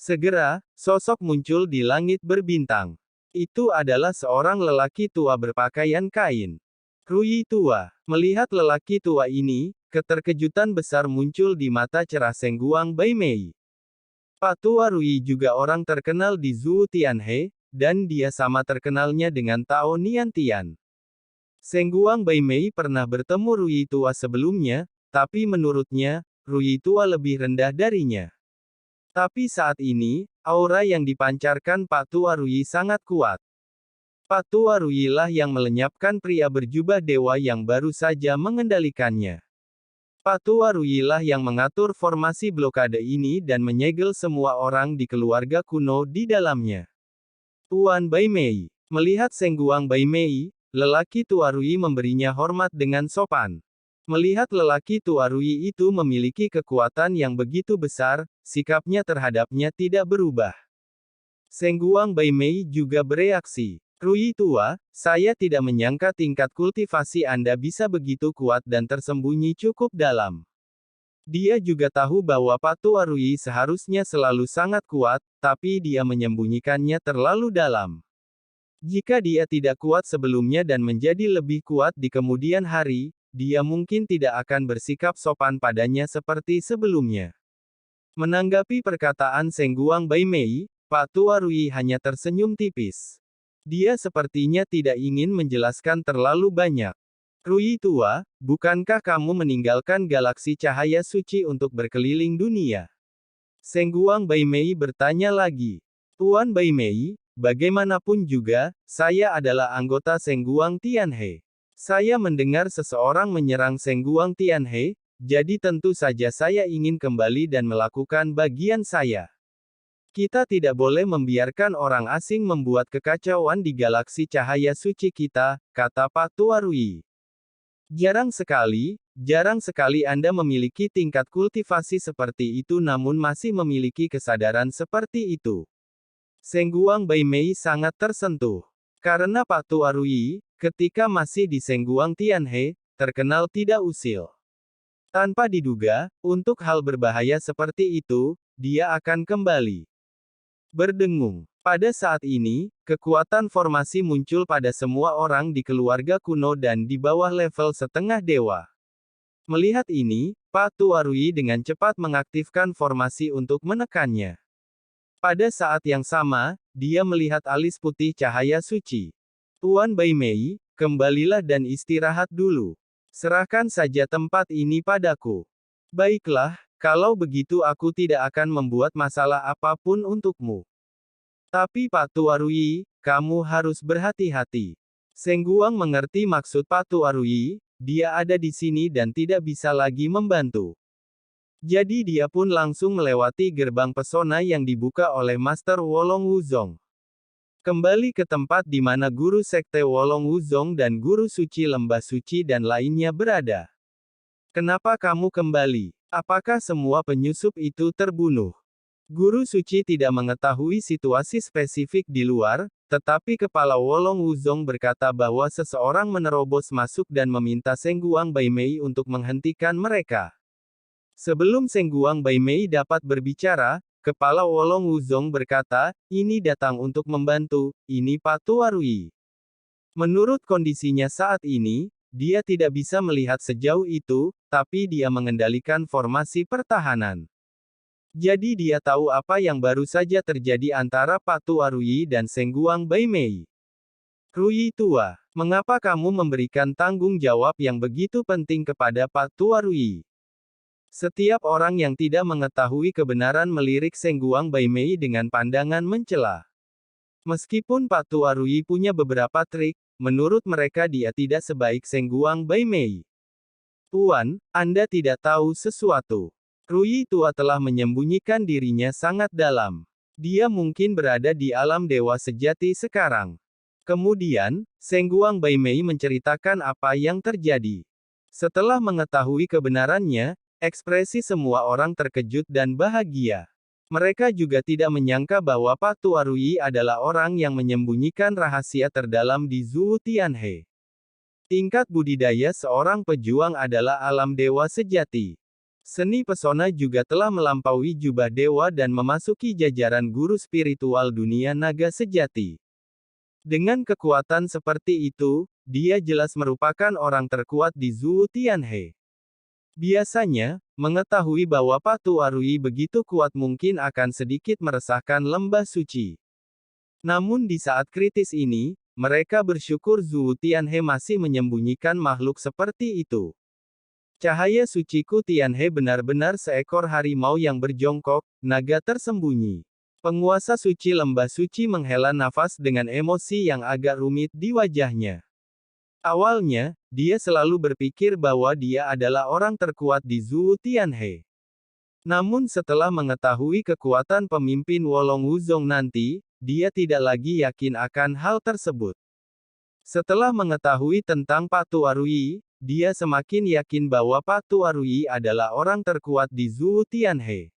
Segera, sosok muncul di langit berbintang. Itu adalah seorang lelaki tua berpakaian kain. Rui tua. Melihat lelaki tua ini, keterkejutan besar muncul di mata cerah Sengguang Baimei. Pak Tua Rui juga orang terkenal di Zhu Tianhe, dan dia sama terkenalnya dengan Tao Niantian. Sengguang Baimei pernah bertemu Rui tua sebelumnya, tapi menurutnya, Rui tua lebih rendah darinya. Tapi saat ini, aura yang dipancarkan Pak Tua Rui sangat kuat. Pak Tua Rui lah yang melenyapkan pria berjubah dewa yang baru saja mengendalikannya. Pak Tua Rui lah yang mengatur formasi blokade ini dan menyegel semua orang di keluarga kuno di dalamnya. Tuan Baimei. Melihat Sengguang Baimei, lelaki tua Rui memberinya hormat dengan sopan. Melihat lelaki tua Rui itu memiliki kekuatan yang begitu besar, sikapnya terhadapnya tidak berubah. Sengguang Baimei juga bereaksi. Rui tua, saya tidak menyangka tingkat kultivasi Anda bisa begitu kuat dan tersembunyi cukup dalam. Dia juga tahu bahwa Pak Tua Rui seharusnya selalu sangat kuat, tapi dia menyembunyikannya terlalu dalam. Jika dia tidak kuat sebelumnya dan menjadi lebih kuat di kemudian hari, dia mungkin tidak akan bersikap sopan padanya seperti sebelumnya. Menanggapi perkataan Sengguang Baimei, Pak Tua Rui hanya tersenyum tipis. Dia sepertinya tidak ingin menjelaskan terlalu banyak. Rui tua, bukankah kamu meninggalkan galaksi cahaya suci untuk berkeliling dunia? Sengguang Baimei bertanya lagi. Tuan Baimei, bagaimanapun juga, saya adalah anggota Sengguang Tianhe. Saya mendengar seseorang menyerang Sengguang Tianhe, jadi tentu saja saya ingin kembali dan melakukan bagian saya. Kita tidak boleh membiarkan orang asing membuat kekacauan di galaksi cahaya suci kita, kata Pak Tua Rui. Jarang sekali Anda memiliki tingkat kultivasi seperti itu namun masih memiliki kesadaran seperti itu. Sengguang Baimei sangat tersentuh. Karena Pak Tua Rui, ketika masih di Sengguang Tianhe, terkenal tidak usil. Tanpa diduga, untuk hal berbahaya seperti itu, dia akan kembali. Berdengung. Pada saat ini, kekuatan formasi muncul pada semua orang di keluarga kuno dan di bawah level setengah dewa. Melihat ini, Pak Tua Rui dengan cepat mengaktifkan formasi untuk menekannya. Pada saat yang sama, dia melihat alis putih cahaya suci. Tuan Baimei, kembalilah dan istirahat dulu. Serahkan saja tempat ini padaku. Baiklah, kalau begitu aku tidak akan membuat masalah apapun untukmu. Tapi Pak Tua Rui, kamu harus berhati-hati. Sengguang mengerti maksud Pak Tua Rui, dia ada di sini dan tidak bisa lagi membantu. Jadi dia pun langsung melewati gerbang pesona yang dibuka oleh Master Wolong Wuzong. Kembali ke tempat di mana guru sekte Wolong Wuzong dan guru suci lembah suci dan lainnya berada. Kenapa kamu kembali? Apakah semua penyusup itu terbunuh? Guru suci tidak mengetahui situasi spesifik di luar, tetapi kepala Wolong Wuzong berkata bahwa seseorang menerobos masuk dan meminta Sengguang Baimei untuk menghentikan mereka. Sebelum Sengguang Baimei dapat berbicara, kepala Wolong Wuzong berkata, ini datang untuk membantu, ini Pak Tua Rui. Menurut kondisinya saat ini, dia tidak bisa melihat sejauh itu, tapi dia mengendalikan formasi pertahanan. Jadi dia tahu apa yang baru saja terjadi antara Pak Tua Rui dan Sengguang Baimei. Rui tua, mengapa kamu memberikan tanggung jawab yang begitu penting kepada Pak Tua Rui? Setiap orang yang tidak mengetahui kebenaran melirik Sengguang Baimei dengan pandangan mencela. Meskipun Pak Tua Rui punya beberapa trik, menurut mereka dia tidak sebaik Sengguang Baimei. Tuan, Anda tidak tahu sesuatu. Rui tua telah menyembunyikan dirinya sangat dalam. Dia mungkin berada di alam dewa sejati sekarang. Kemudian, Sengguang Baimei menceritakan apa yang terjadi. Setelah mengetahui kebenarannya, ekspresi semua orang terkejut dan bahagia. Mereka juga tidak menyangka bahwa Pak Tua Rui adalah orang yang menyembunyikan rahasia terdalam di Zhu Tianhe. Tingkat budidaya seorang pejuang adalah alam dewa sejati. Seni pesona juga telah melampaui jubah dewa dan memasuki jajaran guru spiritual dunia naga sejati. Dengan kekuatan seperti itu, dia jelas merupakan orang terkuat di Zhuo Tianhe. Biasanya, mengetahui bahwa Patu Arui begitu kuat mungkin akan sedikit meresahkan lembah suci. Namun di saat kritis ini, mereka bersyukur Zhuo Tianhe masih menyembunyikan makhluk seperti itu. Cahaya suciku Tianhe benar-benar seekor harimau yang berjongkok, naga tersembunyi. Penguasa suci lembah suci menghela nafas dengan emosi yang agak rumit di wajahnya. Awalnya, dia selalu berpikir bahwa dia adalah orang terkuat di Zhuo Tianhe. Namun setelah mengetahui kekuatan pemimpin Wolong Wuzong nanti, dia tidak lagi yakin akan hal tersebut. Setelah mengetahui tentang Patu Arui, dia semakin yakin bahwa Patu Arui adalah orang terkuat di Zhuo Tianhe.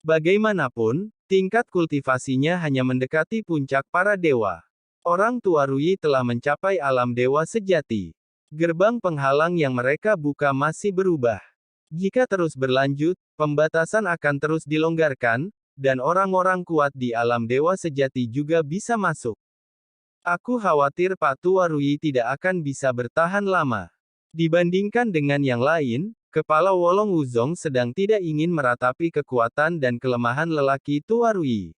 Bagaimanapun, tingkat kultivasinya hanya mendekati puncak para dewa. Orang tua Rui telah mencapai alam dewa sejati. Gerbang penghalang yang mereka buka masih berubah. Jika terus berlanjut, pembatasan akan terus dilonggarkan, dan orang-orang kuat di alam dewa sejati juga bisa masuk. Aku khawatir Patu Arui tidak akan bisa bertahan lama. Dibandingkan dengan yang lain, kepala Wolong Wuzong sedang tidak ingin meratapi kekuatan dan kelemahan lelaki tua Rui.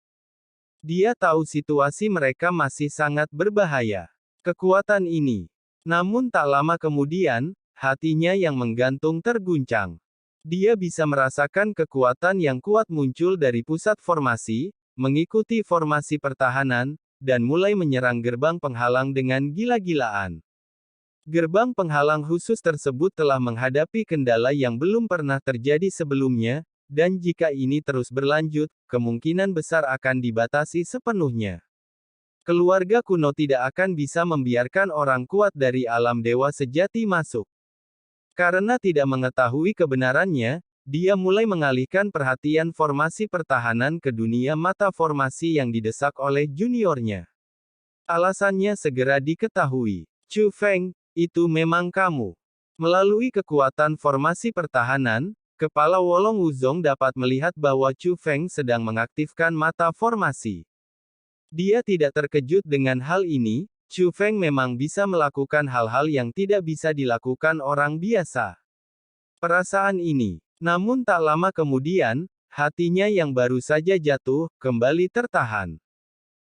Dia tahu situasi mereka masih sangat berbahaya. Kekuatan ini. Namun tak lama kemudian, hatinya yang menggantung terguncang. Dia bisa merasakan kekuatan yang kuat muncul dari pusat formasi, mengikuti formasi pertahanan, dan mulai menyerang gerbang penghalang dengan gila-gilaan. Gerbang penghalang khusus tersebut telah menghadapi kendala yang belum pernah terjadi sebelumnya, dan jika ini terus berlanjut, kemungkinan besar akan dibatasi sepenuhnya. Keluarga kuno tidak akan bisa membiarkan orang kuat dari alam dewa sejati masuk. Karena tidak mengetahui kebenarannya, dia mulai mengalihkan perhatian formasi pertahanan ke dunia mata formasi yang didesak oleh juniornya. Alasannya segera diketahui. Chu Feng, itu memang kamu. Melalui kekuatan formasi pertahanan, kepala Wolong Wuzong dapat melihat bahwa Chu Feng sedang mengaktifkan mata formasi. Dia tidak terkejut dengan hal ini, Chu Feng memang bisa melakukan hal-hal yang tidak bisa dilakukan orang biasa. Perasaan ini. Namun tak lama kemudian, hatinya yang baru saja jatuh, kembali tertahan.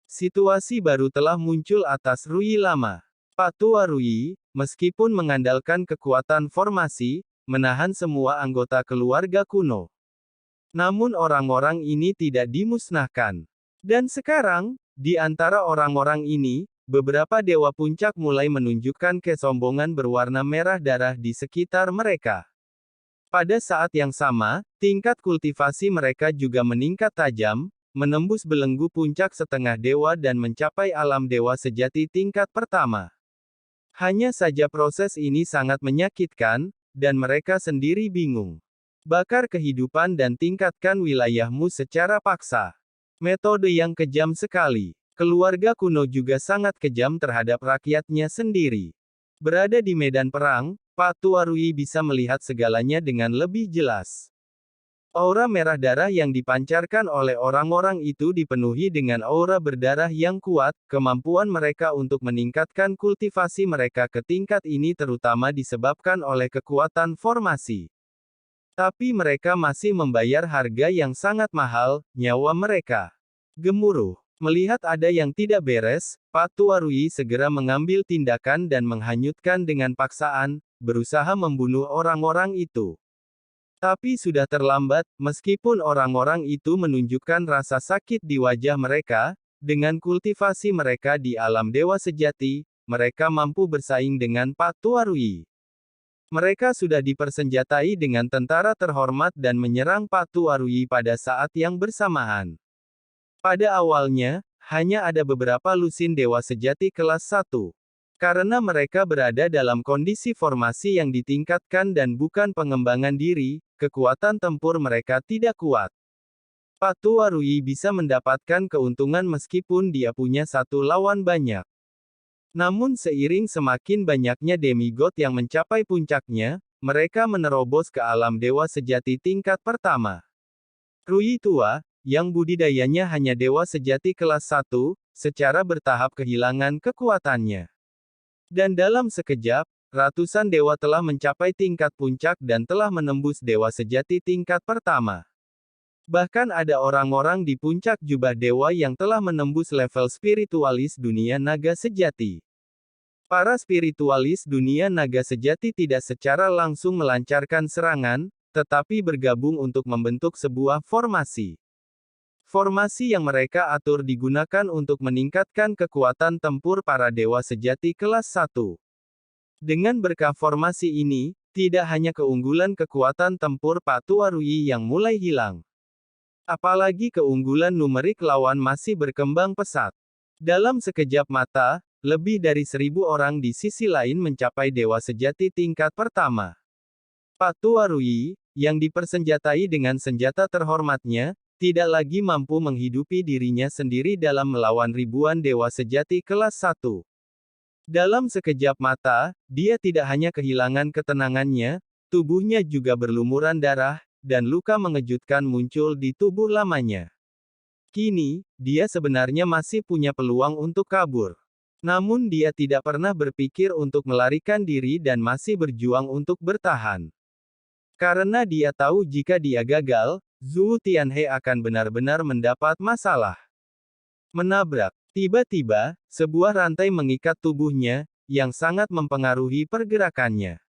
Situasi baru telah muncul atas Rui lama. Patu Arui, meskipun mengandalkan kekuatan formasi, menahan semua anggota keluarga kuno. Namun orang-orang ini tidak dimusnahkan. Dan sekarang, di antara orang-orang ini, beberapa dewa puncak mulai menunjukkan kesombongan berwarna merah darah di sekitar mereka. Pada saat yang sama, tingkat kultivasi mereka juga meningkat tajam, menembus belenggu puncak setengah dewa dan mencapai alam dewa sejati tingkat pertama. Hanya saja proses ini sangat menyakitkan, dan mereka sendiri bingung. Bakar kehidupan dan tingkatkan wilayahmu secara paksa. Metode yang kejam sekali. Keluarga kuno juga sangat kejam terhadap rakyatnya sendiri. Berada di medan perang, Patu Arui bisa melihat segalanya dengan lebih jelas. Aura merah darah yang dipancarkan oleh orang-orang itu dipenuhi dengan aura berdarah yang kuat, kemampuan mereka untuk meningkatkan kultivasi mereka ke tingkat ini terutama disebabkan oleh kekuatan formasi. Tapi mereka masih membayar harga yang sangat mahal, nyawa mereka. Gemuruh. Melihat ada yang tidak beres, Patu Arui segera mengambil tindakan dan menghanyutkan dengan paksaan, berusaha membunuh orang-orang itu. Tapi sudah terlambat, meskipun orang-orang itu menunjukkan rasa sakit di wajah mereka, dengan kultivasi mereka di alam dewa sejati, mereka mampu bersaing dengan Patu Arui. Mereka sudah dipersenjatai dengan tentara terhormat dan menyerang Patu Arui pada saat yang bersamaan. Pada awalnya, hanya ada beberapa lusin dewa sejati kelas 1. Karena mereka berada dalam kondisi formasi yang ditingkatkan dan bukan pengembangan diri, kekuatan tempur mereka tidak kuat. Patu Arui bisa mendapatkan keuntungan meskipun dia punya satu lawan banyak. Namun seiring semakin banyaknya demigod yang mencapai puncaknya, mereka menerobos ke alam dewa sejati tingkat pertama. Rui tua, yang budidayanya hanya dewa sejati kelas 1, secara bertahap kehilangan kekuatannya. Dan dalam sekejap, ratusan dewa telah mencapai tingkat puncak dan telah menembus dewa sejati tingkat pertama. Bahkan ada orang-orang di puncak jubah dewa yang telah menembus level spiritualis dunia naga sejati. Para spiritualis dunia naga sejati tidak secara langsung melancarkan serangan, tetapi bergabung untuk membentuk sebuah formasi. Formasi yang mereka atur digunakan untuk meningkatkan kekuatan tempur para dewa sejati kelas 1. Dengan berkah formasi ini, tidak hanya keunggulan kekuatan tempur Pak Tua Rui yang mulai hilang. Apalagi keunggulan numerik lawan masih berkembang pesat. Dalam sekejap mata, lebih dari 1.000 orang di sisi lain mencapai dewa sejati tingkat pertama. Pak Tua Rui, yang dipersenjatai dengan senjata terhormatnya, tidak lagi mampu menghidupi dirinya sendiri dalam melawan ribuan dewa sejati kelas 1. Dalam sekejap mata, dia tidak hanya kehilangan ketenangannya, tubuhnya juga berlumuran darah, dan luka mengejutkan muncul di tubuh lamanya. Kini, dia sebenarnya masih punya peluang untuk kabur. Namun dia tidak pernah berpikir untuk melarikan diri dan masih berjuang untuk bertahan. Karena dia tahu jika dia gagal, Zhu Tianhe akan benar-benar mendapat masalah. Menabrak. Tiba-tiba, sebuah rantai mengikat tubuhnya, yang sangat mempengaruhi pergerakannya.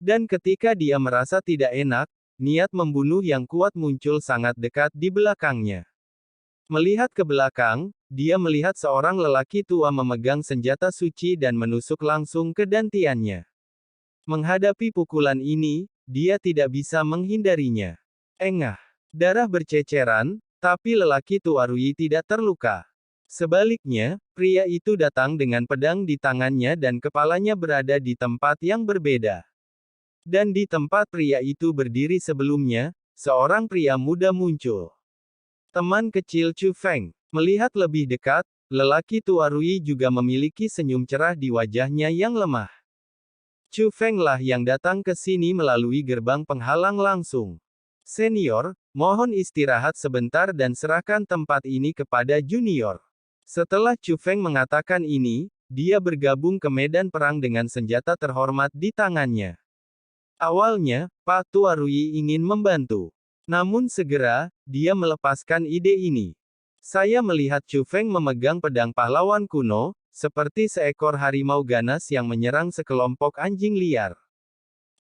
Dan ketika dia merasa tidak enak, niat membunuh yang kuat muncul sangat dekat di belakangnya. Melihat ke belakang, dia melihat seorang lelaki tua memegang senjata suci dan menusuk langsung ke dantiannya. Menghadapi pukulan ini, dia tidak bisa menghindarinya. Engah. Darah berceceran, tapi lelaki tua Rui tidak terluka. Sebaliknya, pria itu datang dengan pedang di tangannya dan kepalanya berada di tempat yang berbeda. Dan di tempat pria itu berdiri sebelumnya, seorang pria muda muncul. Teman kecil Chu Feng. Melihat lebih dekat, lelaki tua Rui juga memiliki senyum cerah di wajahnya yang lemah. Chu Feng lah yang datang ke sini melalui gerbang penghalang langsung. Senior, mohon istirahat sebentar dan serahkan tempat ini kepada junior. Setelah Chu Feng mengatakan ini, dia bergabung ke medan perang dengan senjata terhormat di tangannya. Awalnya, Pak Tua Rui ingin membantu. Namun segera, dia melepaskan ide ini. Saya melihat Chu Feng memegang pedang pahlawan kuno, seperti seekor harimau ganas yang menyerang sekelompok anjing liar.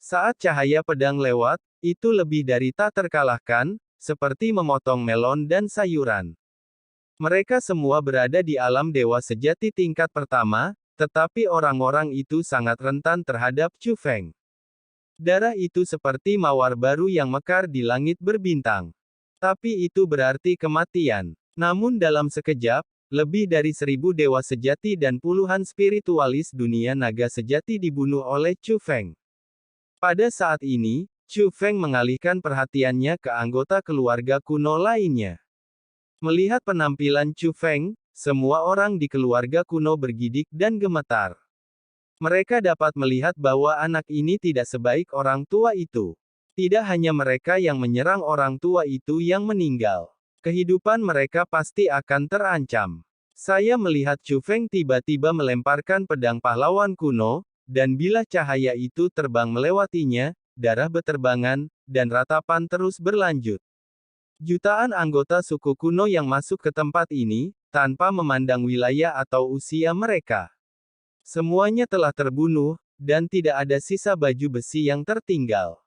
Saat cahaya pedang lewat, itu lebih dari tak terkalahkan, seperti memotong melon dan sayuran. Mereka semua berada di alam dewa sejati tingkat pertama, tetapi orang-orang itu sangat rentan terhadap Chu Feng. Darah itu seperti mawar baru yang mekar di langit berbintang. Tapi itu berarti kematian. Namun dalam sekejap, lebih dari 1.000 dewa sejati dan puluhan spiritualis dunia naga sejati dibunuh oleh Chu Feng. Pada saat ini, Chu Feng mengalihkan perhatiannya ke anggota keluarga kuno lainnya. Melihat penampilan Chu Feng, semua orang di keluarga kuno bergidik dan gemetar. Mereka dapat melihat bahwa anak ini tidak sebaik orang tua itu. Tidak hanya mereka yang menyerang orang tua itu yang meninggal. Kehidupan mereka pasti akan terancam. Saya melihat Chu Feng tiba-tiba melemparkan pedang pahlawan kuno, dan bila cahaya itu terbang melewatinya, darah beterbangan, dan ratapan terus berlanjut. Jutaan anggota suku kuno yang masuk ke tempat ini, tanpa memandang wilayah atau usia mereka. Semuanya telah terbunuh, dan tidak ada sisa baju besi yang tertinggal.